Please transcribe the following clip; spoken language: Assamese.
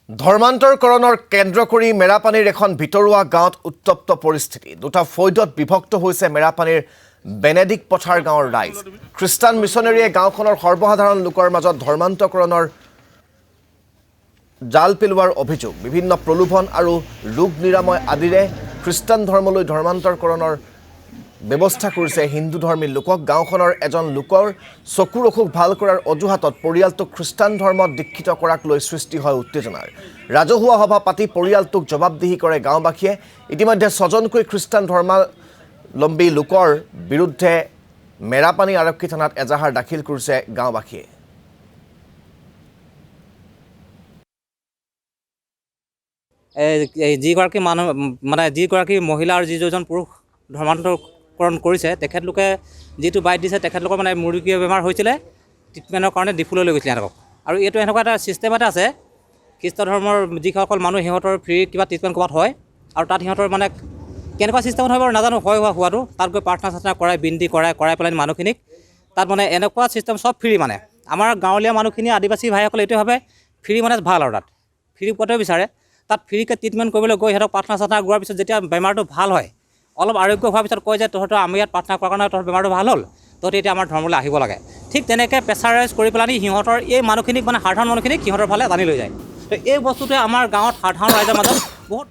ধৰ্মান্তৰকৰণৰ কেন্দ্ৰ কৰি মেৰাপানীৰ এখন ভিতৰুৱা গাঁৱত উত্তপ্ত পৰিস্থিতি। দুটা ফৈদত বিভক্ত হৈছে মেৰাপানীৰ বেনেডিক পথাৰ গাঁৱৰ ৰাইজ। খ্ৰীষ্টান মিছনেৰীয়ে গাঁওখনৰ সৰ্বসাধাৰণ লোকৰ মাজত ধৰ্মান্তৰকৰণৰ জাল পেলোৱাৰ অভিযোগ। বিভিন্ন প্ৰলোভন আৰু ৰোগ নিৰাময় আদিৰে খ্ৰীষ্টান ধৰ্মলৈ ধৰ্মান্তৰকৰণৰ ব্যৱস্থা কৰিছে হিন্দু ধৰ্মী লোকক। গাঁওখনৰ এজন লোকৰ চকুৰ অসুখ ভাল কৰাৰ অজুহাতত পৰিয়ালটোক খ্ৰীষ্টান ধৰ্মত দীক্ষিত কৰাক লৈ সৃষ্টি হয় উত্তেজনাৰ। ৰাজহুৱা সভা পাতি পৰিয়ালটোক জবাবদিহি কৰে গাঁওবাসীয়ে। ইতিমধ্যে 6জনকৈ খ্ৰীষ্টান ধৰ্মাৱলম্বী লোকৰ বিৰুদ্ধে মেৰাপানী আৰক্ষী থানাত এজাহাৰ দাখিল কৰিছে গাঁওবাসীয়ে। যিগৰাকী মানুহ যিগৰাকী মহিলা আৰু যিজন পুৰুষ ধৰ্মান্তৰকৰণ কৰিছে তেখেতলোকে যিটো বাইট দিছে তেখেতলোকৰ মুৰ্গী বেমাৰ হৈছিলে, ট্ৰিটমেণ্টৰ কাৰণে ডিফুলৈ লৈ গৈছিলে সিহঁতক। আৰু এইটো এনেকুৱা এটা ছিষ্টেম এটা আছে, খ্ৰীষ্ট ধৰ্মৰ যিসকল মানুহ সিহঁতৰ ফ্ৰী কিবা ট্ৰিটমেণ্ট ক'ৰবাত হয় আৰু তাত সিহঁতৰ কেনেকুৱা ছিষ্টেমত হয় বাৰু নাজানো, হোৱাটো তাত গৈ প্ৰাৰ্থনা চাৰ্থনা কৰাই বিনতি কৰাই পেলাই মানুহখিনিক তাত এনেকুৱা ছিষ্টেম চব ফ্ৰী। আমাৰ গাঁৱলীয়া মানুহখিনি আদিবাসী ভাইসকলে এইটোৱে ভাবে ফ্ৰী ভাল, আৰু তাত ফ্ৰী পোৱাটোৱে বিচাৰে। তাত ফ্ৰীকৈ ট্ৰিটমেণ্ট কৰিবলৈ গৈ সিহঁতক প্ৰাৰ্থনা চাৰ্থনা কৰাৰ পিছত যেতিয়া বেমাৰটো ভাল হয়, অলপ আৰোগ্য হোৱাৰ পিছত কয় যে তহঁতৰ আমি ইয়াত প্ৰাৰ্থনা কৰাৰ কাৰণে তহঁতৰ বেমাৰটো ভাল হ'ল, তহঁতি এতিয়া আমাৰ ধৰ্মলৈ আহিব লাগে। ঠিক তেনেকৈ প্ৰেছাৰাইজ কৰি পেলাই সিহঁতৰ এই মানুহখিনিক সাধাৰণ মানুহখিনিক সিহঁতৰ ফালে টানি লৈ যায়। তো এই বস্তুটোৱে আমাৰ গাঁৱত সাধাৰণ ৰাইজৰ মাজত বহুত